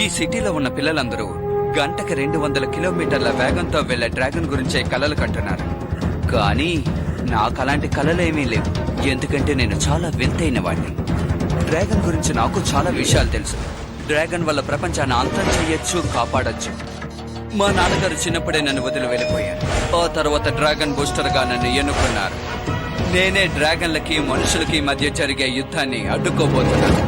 ఈ సిటీలో ఉన్న పిల్లలందరూ గంటకి 200 కిలోమీటర్ల వేగంతో వెళ్లే డ్రాగన్ గురించే కలలు కంటున్నారు. కానీ నాకు అలాంటి కలలేమీ లేవు, ఎందుకంటే నేను చాలా వింతైన వాడిని. డ్రాగన్ గురించి నాకు చాలా విషయాలు తెలుసు. డ్రాగన్ వల్ల ప్రపంచాన్ని అంతం చెయ్యొచ్చు, కాపాడొచ్చు. మా నాన్నగారు చిన్నప్పుడే నన్ను వదిలి వెళ్ళిపోయారు. ఆ తర్వాత డ్రాగన్ బూస్టర్ గా నన్ను ఎన్నుకున్నారు. నేనే డ్రాగన్లకి మనుషులకి మధ్య జరిగే యుద్ధాన్ని అడ్డుకోబోతున్నాను.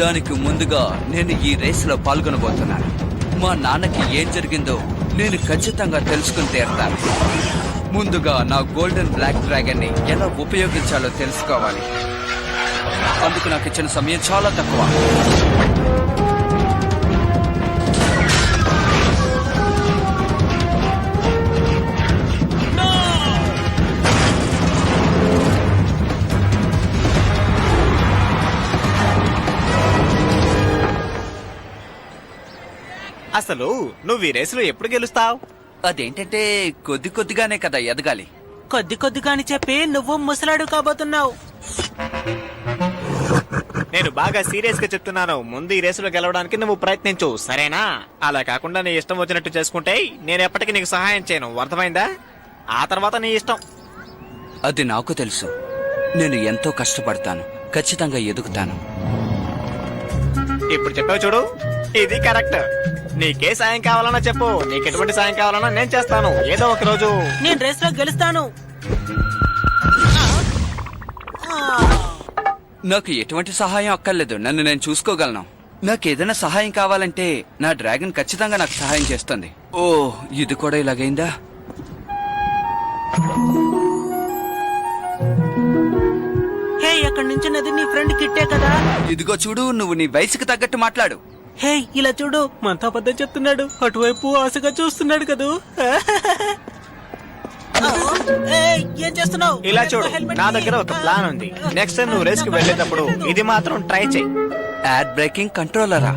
దానికి ముందుగా నేను ఈ రేసులో పాల్గొనబోతున్నాను. మా నాన్నకి ఏం జరిగిందో నేను ఖచ్చితంగా తెలుసుకుని తీరుతాను. ముందుగా నా గోల్డెన్ బ్లాక్ డ్రాగన్ ని ఎలా ఉపయోగించాలో తెలుసుకోవాలి. అందుకు నాకు ఇచ్చిన సమయం చాలా తక్కువ. అసలు నువ్వు ఈ రేసులో ఎప్పుడు గెలుస్తావు? అదేంటంటే కొద్ది కొద్దిగానే కదా ఎదగాలి. కొద్ది కొద్దిగాని చెప్పి నువ్వు ముసలాడు కాబోతున్నావు. నేను బాగా సీరియస్ గా చెప్తున్నాను. ముందు ఈ రేసులో గెలవడానికి నువ్వు ప్రయత్నించు, సరేనా? అలా కాకుండా నీ ఇష్టం వచ్చినట్టు చేసుకుంటే నేను ఎప్పటికీ నీకు సహాయం చేయను, అర్థమైందా? ఆ తర్వాత నీ ఇష్టం. అది నాకు తెలుసు. నేను ఎంతో కష్టపడతాను, ఖచ్చితంగా ఎదుగుతాను. ఇప్పుడు చెప్పావు చూడు, ఇది కరెక్ట్. నీకే సాయం కావాలన్నా చెప్పు, నీకు ఎటువంటి సాయం కావాలన్నా నేను చేస్తాను. ఏదో ఒక రోజు నేను రేస్ లో గెలుస్తాను. నాకు ఎటువంటి సహాయం అక్కర్లేదు, నన్ను నేను చూసుకోగలను. నాకు ఏదైనా సహాయం కావాలంటే నా డ్రాగన్ ఖచ్చితంగా నాకు సహాయం చేస్తుంది. ఓ, ఇది కూడా ఇలాగైందా? హే, అక్కడి నుంచి నది నీ ఫ్రెండ్ కిట్టే కదా. ఇదిగో చూడు, నువ్వు నీ వయసుకు తగ్గట్టు మాట్లాడు. హే, ఇలా చూడు, మనతో అబద్ధం చెప్తున్నాడు. అటువైపు ఆశగా చూస్తున్నాడు కదూ. ఏం చేస్తున్నావు? ఇలా చూడు, నా దగ్గర ఒక ప్లాన్ ఉంది. నెక్స్ట్ టైం నువ్వు రేస్ కి వెళ్ళేటప్పుడు ఇది మాత్రం ట్రై చెయ్యి. ఎయిర్ బ్రేకింగ్ కంట్రోలరా?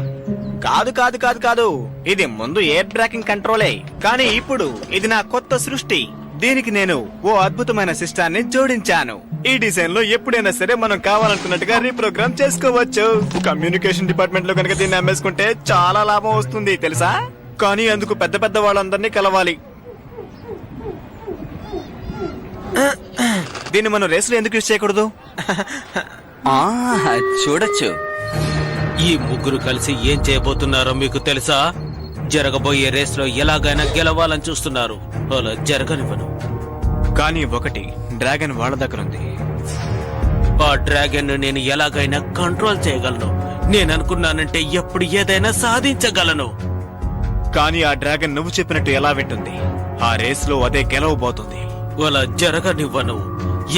కాదు కాదు కాదు కాదు, ఇది ముందు ఎయిర్ బ్రేకింగ్ కంట్రోలే, కానీ ఇప్పుడు ఇది నా కొత్త సృష్టి. దీనికి నేను ఓ అద్భుతమైన సిస్టాన్ని జోడించాను. ఈ డిజైన్ లో ఎప్పుడైనా సరే మనం కావాలనుకున్నట్టుగా రీప్రోగ్రామ్ చేసుకోవచ్చు. కమ్యూనికేషన్ డిపార్ట్మెంట్ లో కనుక దీన్ని అమ్మేసుకుంటే చాలా లాభం వస్తుంది తెలుసా? కానీ అందుకు పెద్ద పెద్ద వాళ్ళందరినీ కలవాలి. దీన్ని మనం రేసులో ఎందుకు యూజ్ చేయకూడదు? చూడొచ్చు. ఈ ముగ్గురు కలిసి ఏం చేయబోతున్నారో మీకు తెలుసా? జరగబోయే రేస్ లో ఎలాగైనా గెలవాలని చూస్తున్నారు. అలా జరగనివ్వను. కానీ ఒకటి, డ్రాగన్ వాళ్ళ దగ్గర ఉంది. ఆ డ్రాగన్ నేను ఎలాగైనా కంట్రోల్ చేయగలను. నేను అనుకున్నానంటే ఎప్పుడు ఏదైనా సాధించగలను. కానీ ఆ డ్రాగన్ నువ్వు చెప్పినట్టు ఎలా వింటుంది? ఆ రేస్ లో అదే గెలవబోతుంది. అలా జరగనివ్వను.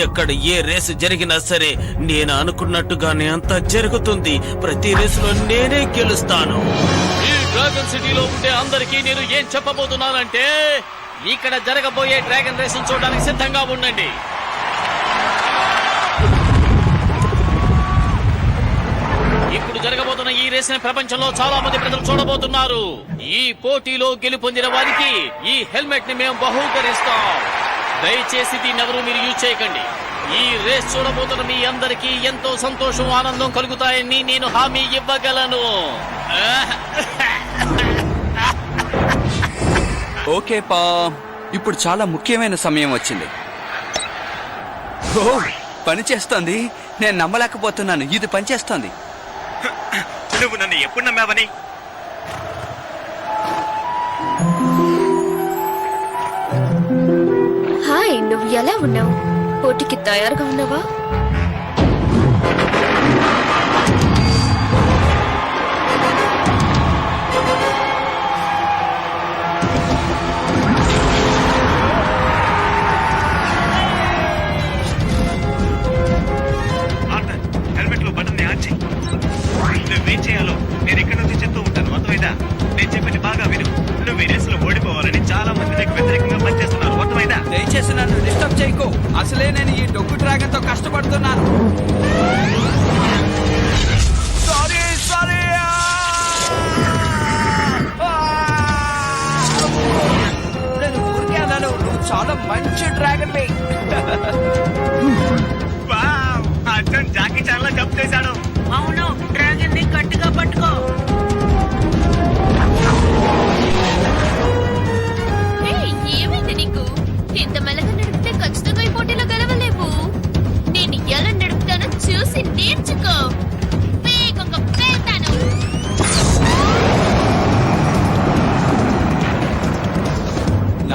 ఎక్కడ ఏ రేసు జరిగినా సరే నేను అనుకున్నట్టుగానే అంతా జరుగుతుంది. ప్రతి రేసులో నేనే గెలుస్తాను. ఈ డ్రాగన్ సిటీలో ఉండే అందరికీ నేను ఏం చెప్పబోతున్నానంటే, ఇక్కడ జరగబోయే డ్రాగన్ రేస్ చూడడానికి సిద్ధంగా ఉండండి. ఇప్పుడు జరగబోతున్న ఈ రేస్ ని ప్రపంచంలో చాలా మంది ప్రజలు చూడబోతున్నారు. ఈ పోటీలో గెలుపొందిన వారికి ఈ హెల్మెట్ ని మేము బహూకరిస్తాం. దయచేసి దీన్ని ఎవరు మీరు యూజ్ చేయకండి. ఈ రేస్ చూడబోతున్న మీ అందరికీ ఎంతో సంతోషం, ఆనందం కలుగుతాయని నేను హామీ ఇవ్వగలను. ఓకే పా, ఇప్పుడు చాలా ముఖ్యమైన సమయం వచ్చింది. ఓ, పని చేస్తోంది. నేను నమ్మలేకపోతున్నాను, ఇది పనిచేస్తోంది. నువ్వు నన్ను ఎప్పుడు నమ్మావని? హాయ్, నువ్వు ఎలా ఉన్నావు? పోటీకి తయారుగా ఉన్నావా? హెల్మెట్ లో బటన్ ని ఆన్ చెయ్యి. నువ్వేం చేయాలో నేను ఇక్కడ నుంచి చెప్తూ ఉంటాను, అర్థమైందా? నేను చెప్పింది బాగా విను. నువ్వు ఈ రేసులో ఓడిపోవాలని చాలా మంది నీకు వ్యతిరేకంగా పనిచేస్తున్నారు, అర్థమైందా? దయచేసి నన్ను డిస్టర్బ్ చేయకు. అసలే నేను ఈ డొక్కు డ్రాగన్ తో కష్టపడుతున్నాను. Sorry sorry. నేను ఊరికే అన్నాను, నువ్వు చాలా మంచి డ్రాగన్. అర్జున్ జాకీ చాన్ లా జంప్ చేశాడు. అవును, డ్రాగన్ ని గట్టిగా పట్టుకో.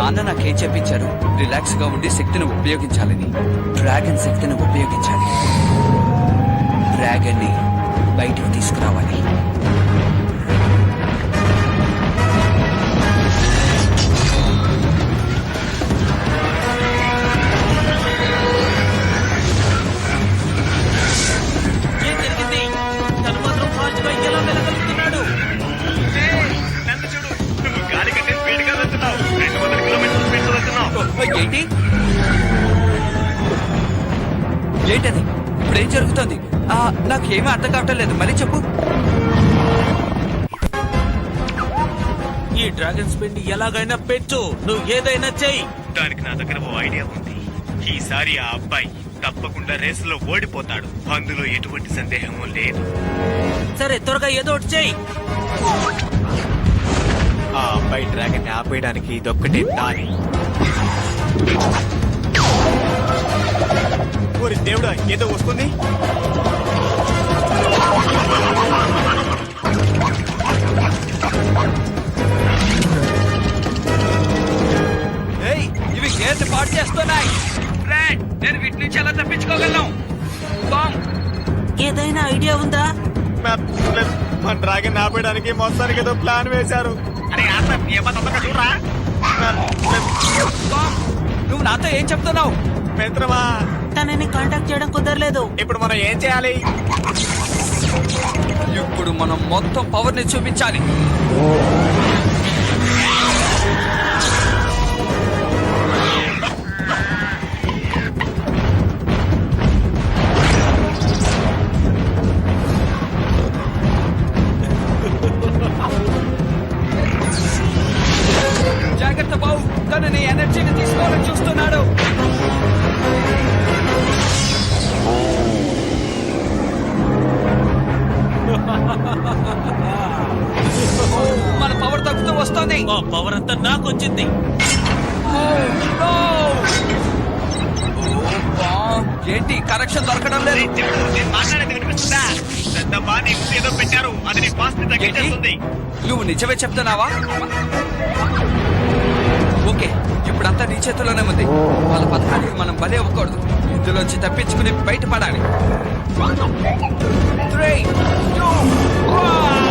నాన్న నాకేం చెప్పించారు? రిలాక్స్ గా ఉండి శక్తిని ఉపయోగించాలని. డ్రాగన్ శక్తిని ఉపయోగించాలి. డ్రాగన్ ని బయటికి తీసుకురావాలి. ఏం జరిగింది? తను మాత్రం ఫాస్ట్ గా ఎలా వెళ్ళగలుగుతున్నాడు? నన్ను చూడు, నువ్వు గాలి కంటే స్పీడ్ గా వెళ్తున్నావు. 200 కిలోమీటర్ల స్పీడ్ వెళ్తున్నావు. ఏంటి ఏంటది? ఇప్పుడు ఏం జరుగుతుంది? నాకేమీ అర్థం కావటం లేదు. మళ్ళీ చెప్పు. ఈ డ్రాగన్ స్పిన్ ఎలాగైనా పెట్టు. నువ్వు ఏదైనా చెయ్యి. దానికి నా దగ్గర ఓ ఐడియా ఉంది. ఈసారి ఆ అబ్బాయి తప్పకుండా రేసులో ఓడిపోతాడు. అందులో ఎటువంటి సందేహము లేదు. సరే, త్వరగా ఏదో ఒకటి చెయ్యి. ఆ అబ్బాయి డ్రాగన్ ని ఆపేయడానికి ఇదొక్కటే దారి. ఓరి దేవుడా, ఏదో వస్తుంది. ఏయ్, ఇవి గేట్ పాడు చేస్తున్నాయి. ఫ్రెండ్, నేను వీటి నుంచి ఎలా తప్పించుకోగలను? బాంబ్. ఏదైనా ఐడియా ఉందా? మన డ్రాగన్ ఆపేయడానికి మొత్తానికి ఏదో ప్లాన్ వేశారు. చూడరా, బాంబ్. నువ్వు నాతో ఏం చెప్తున్నావు? మిత్రమా, తనని కాంటాక్ట్ చేయడం కుదరలేదు. ఇప్పుడు మనం ఏం చేయాలి? ఇప్పుడు మనం మొత్తం పవర్ ని చూపించాలి. జాగ్రత్త బావు, తను నీ ఎనర్జీని తీసుకోవాలని చూస్తున్నాడు. మన పవర్ తగ్గుతూ వస్తుంది. ఆ పవర్ అంతా నాకు వచ్చింది. ఏంటి కరెక్షన్ దొరకడం లేదు? ఏదో పెట్టారు, అది నీ ఫాస్ట్ తగ్గించేస్తుంది. నువ్వు నిజమే చెప్తున్నావా? ఓకే, ఇప్పుడంతా నీ చేతిలోనే ఉంది. వాళ్ళ పథకానికి మనం బలి అవ్వకూడదు. ఇందులోంచి తప్పించుకుని బయటపడాలి. 3, 2, 1.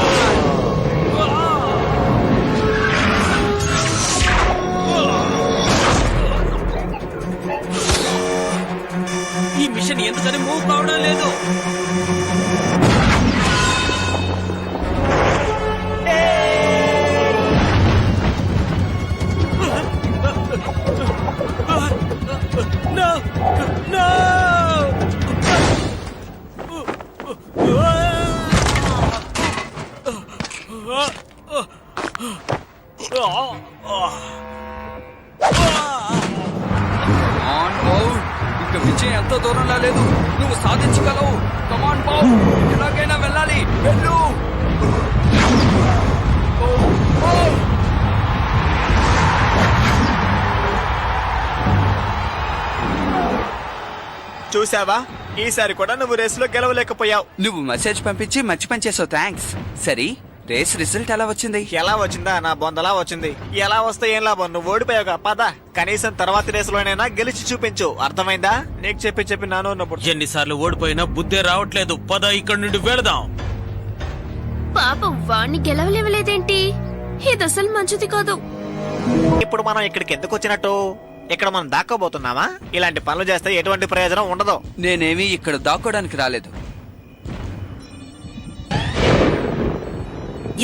ఈ మిషన్ ఎందుకని మూవ్ కావడం లేదు? No! No! ఆన్ బావు, ఇక విజయం ఎంతో దూరంలో లేదు. నువ్వు సాధించగలవు. కమాన్ బావు, ఎలాగైనా వెళ్ళాలి. వెళ్ళు. చూసావా, ఈసారి కూడా నువ్వు రేసులో గెలవలేకపోయావు. నువ్వు మెసేజ్ పంపించి మంచి పని చేసావు. థ్యాంక్స్. సరే, రేస్ రిజల్ట్ ఎలా వచ్చింది? ఎలా వచ్చిందా? నా బొందలా వచ్చింది. ఎలా వస్తే ఏం లాభం, నువ్వు ఓడిపోయావుగా. పద, కనీసం తర్వాత రేసులోనైనా గెలిచి చూపించు. అర్థమైందా? నీకు చెప్పి నాను ఉన్నప్పుడు. ఎన్నిసార్లు ఓడిపోయినా బుద్ధే రావట్లేదు. పద, ఇక్కడి నుండి వెళదాం. పాపం వాణ్ణి గెలవలేవలేదేంటి? ఇది అసలు మంచిది కాదు. ఇప్పుడు మనం ఇక్కడికి ఎందుకు వచ్చినట్టు? ఇక్కడ మనం దాక్కోబోతున్నామా? ఇలాంటి పనులు చేస్తే ఎటువంటి ప్రయోజనం ఉండదు. నేనేమీ ఇక్కడ దాక్కోడానికి రాలేదు.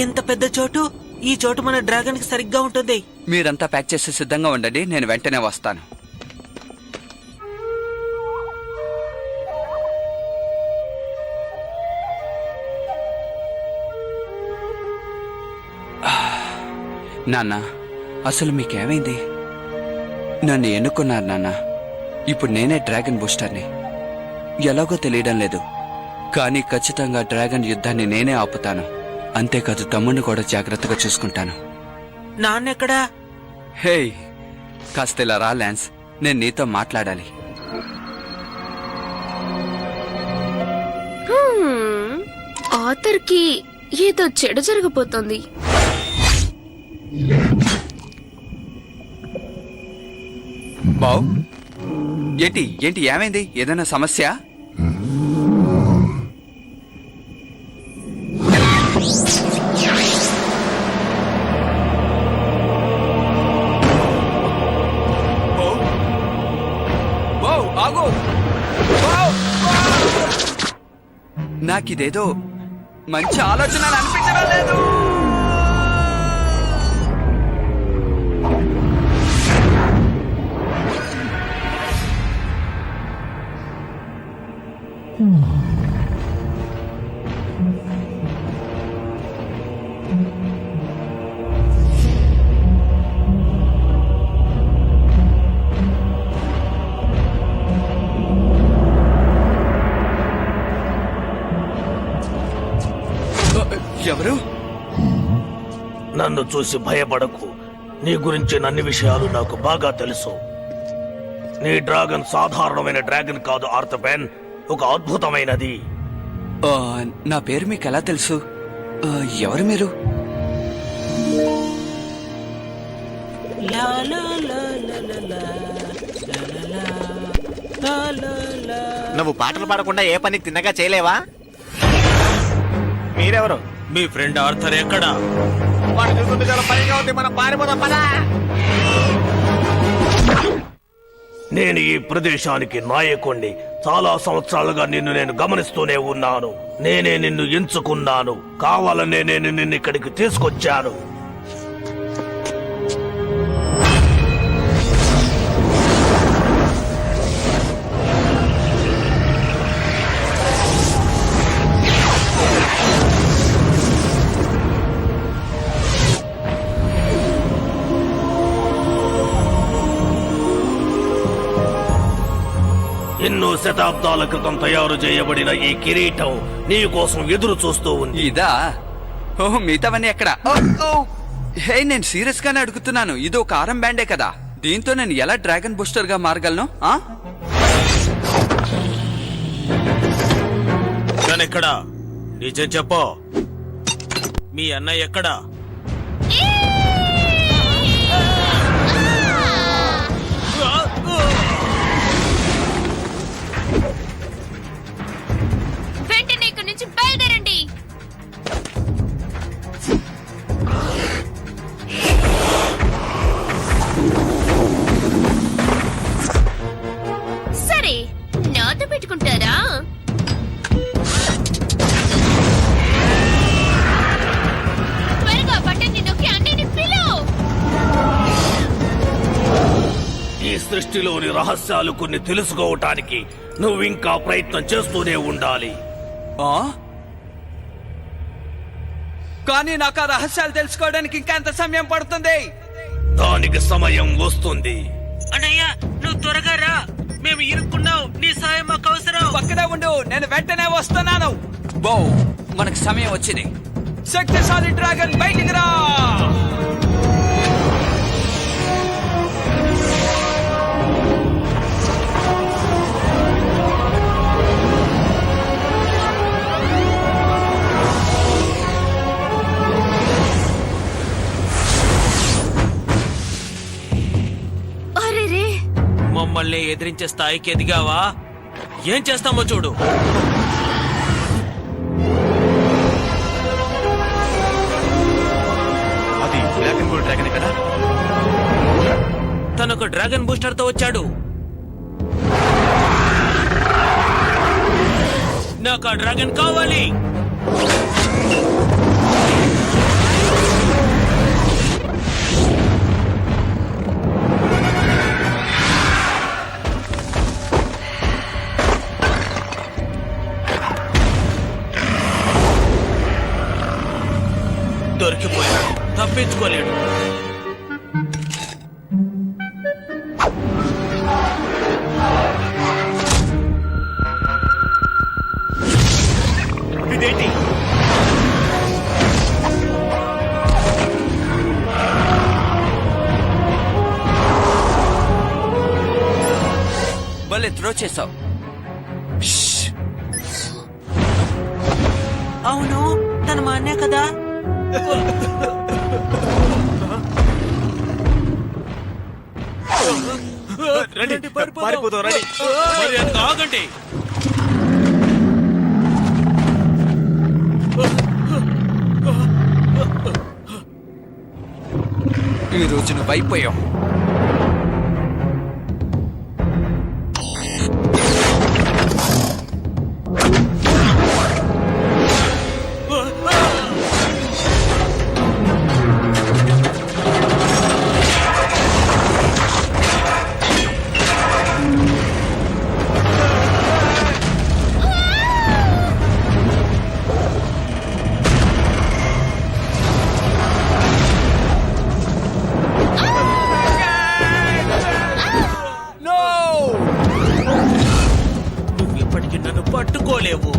ఎంత పెద్ద చోటు! ఈ చోటు మన డ్రాగన్ కి సరిగ్గా ఉంటుంది. మీరంతా ప్యాక్ చేసి సిద్ధంగా ఉండండి, నేను వెంటనే వస్తాను. నాన్న, అసలు మీకేమైంది? నన్ను ఎన్నుకున్నారు నాన్న. ఇప్పుడు నేనే డ్రాగన్ బూస్టర్ని. ఎలాగో తెలియడం లేదు, కానీ ఖచ్చితంగా డ్రాగన్ యుద్ధాన్ని నేనే ఆపుతాను. అంతేకాదు, తమ్ముడిని కూడా జాగ్రత్తగా చూసుకుంటాను. నాన్నెక్కడా? హే, కాస్త ఇలా రా ల్యాన్స్, నేను నీతో మాట్లాడాలి. ఆథర్కి ఏదో చెడు జరగబోతోంది. బావ్ ఏంటి ఏంటి ఏమైంది? ఏదైనా సమస్య? బావ్, ఆగు! బావ్, బావ్! నాకిదేదో మంచి ఆలోచన అనిపించడం లేదు. ఎవరు? నన్ను చూసి భయపడకు. నీ గురించి అన్ని విషయాలు నాకు బాగా తెలుసు. నీ డ్రాగన్ సాధారణమైన డ్రాగన్ కాదు ఆర్థపెన్, ఒక అద్భుతమైనది. నా పేరు మీకు ఎలా తెలుసు? ఎవరు మీరు? లా లా లా లా లా లా, లా లా లా. నువ్వు పాటలు పాడకుండా ఏ పని తిన్నగా చేయలేవా? మీరెవరు? మీ ఫ్రెండ్ ఆర్థర్ ఎక్కడా? వాడు చూస్తుంటే చాలా భయంగా ఉంది. మనం పారిపోదాం పదా. నేను ఈ ప్రదేశానికి నాయకుణ్ణి. చాలా సంవత్సరాలుగా నేను గమనిస్తూనే ఉన్నాను. నేనే నిన్ను ఎంచుకున్నాను. కావాలనే నేను నిన్ను ఇక్కడికి తీసుకొచ్చాను. ఎన్నో శతాబ్దాల క్రితం తయారు చేయబడిన ఈ కిరీటం నీ కోసం ఎదురు చూస్తూ ఉంది. ఇదా? ఓహ్, మిగతావన్నీ ఎక్కడ? హే, నేను సీరియస్ గానే అడుగుతున్నాను. ఇది ఒక ఆరం బ్యాండే కదా. దీంతో నేను ఎలా డ్రాగన్ బూస్టర్ గా మారగలను? ఎక్కడా? నిజం చెప్పు. మీ అన్నయ్య ఎక్కడా? వెంటనే ఇక్కడి నుంచి బయలుదేరండి. సరే, నాతో పెట్టుకుంటారా? త్వరగా బటన్ని నొక్కి అన్నిని పిలువు. ఈ సృష్టిలోని రహస్యాలు కొన్ని తెలుసుకోవటానికి నువ్వు ఇంకా ప్రయత్నం చేస్తూనే ఉండాలి. కానీ నాకు ఆ రహస్యాలు తెలుసుకోవడానికి ఇంకా ఎంత సమయం పడుతుంది? దానికి సమయం వస్తుంది. అన్నయ్య, నువ్వు త్వరగా రా. మేము ఇరుక్కున్నావు. నీ సాయం మాకు అవసరం. పక్కనే ఉండు, నేను వెంటనే వస్తున్నాను. బో, మనకు సమయం వచ్చింది. శక్తిశాలి డ్రాగన్ బయటికి రా. అరెరే, మమ్మల్ని ఎదిరించే స్థాయికి ఎదిగావా? ఏం చేస్తామో చూడు. అది బ్లాక్ అండ్ గోల్డ్ డ్రాగన్ కదా. తనొక డ్రాగన్ బూస్టర్ తో వచ్చాడు. నాకు ఆ డ్రాగన్ కావాలి. దొరికిపోయాడు, తప్పించుకోలేడు. ఇదేంటి? భలే త్రో చేసావు. అవును, తను మా అన్నే కదా. రండి పారిపోతాం రండి మర్యాదగా ఆగండి. ఈ రోజు నువ్వు అయిపోయావు. నువ్వు ఇప్పటికీ నన్ను పట్టుకోలేవు.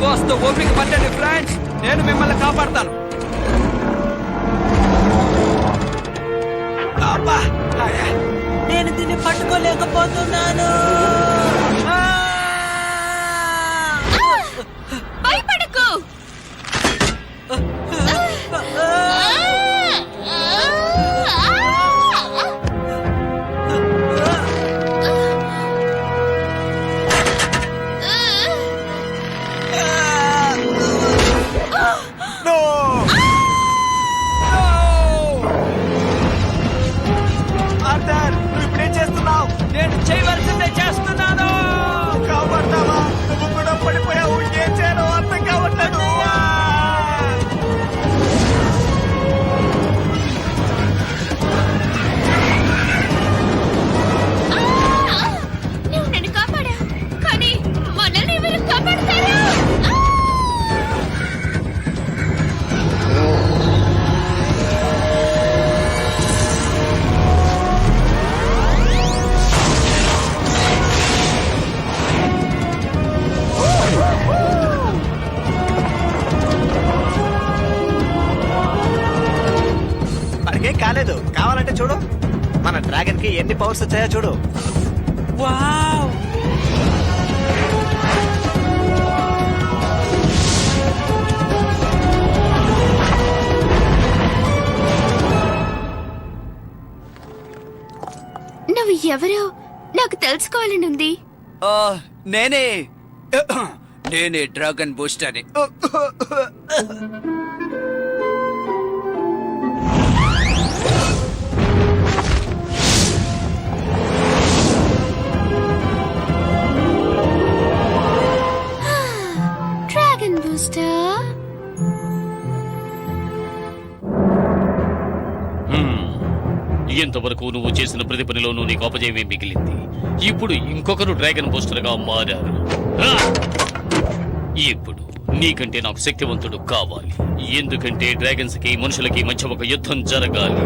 కాస్త ఓపిక పట్టండి ఫ్రెండ్స్, నేను మిమ్మల్ని కాపాడతాను. అబ్బా! నేను దీన్ని పట్టుకోలేకపోతున్నాను. భయపడకు. No! ఆర్థర్, నువ్వు ఇప్పుడేం చేస్తున్నావు? నేను చేయవలసిందే చేస్తున్నాను. కాపాడతావా? నువ్వు కూడా పడిపోయావు. ఏం చేయాలో అర్థం కావట్లేదు. నువ్వు నన్ను కాపాడా, కానీ మనల్ని ఎవరు కాపాడతారు? మనకేం కాలేదు. కావాలంటే చూడు, మన డ్రాగన్ కి ఎన్ని పవర్స్ వచ్చాయో చూడు. వావ్! నువ్వు ఎవరో నాకు తెలుసుకోవాలనుంది. ఆ, నేనే నేనే డ్రాగన్ బూస్టర్ని. Dragon booster. ఇంతవరకు నువ్వు చేసిన ప్రతి పనిలోనూ నీకు అపజయమే మిగిలింది. ఇప్పుడు ఇంకొకరు డ్రాగన్ బూస్టర్ గా మారారు. ఆ! ఇప్పుడు నీకంటే నాకు శక్తివంతుడు కావాలి. ఎందుకంటే డ్రాగన్స్ కి మనుషులకి మధ్య ఒక యుద్ధం జరగాలి.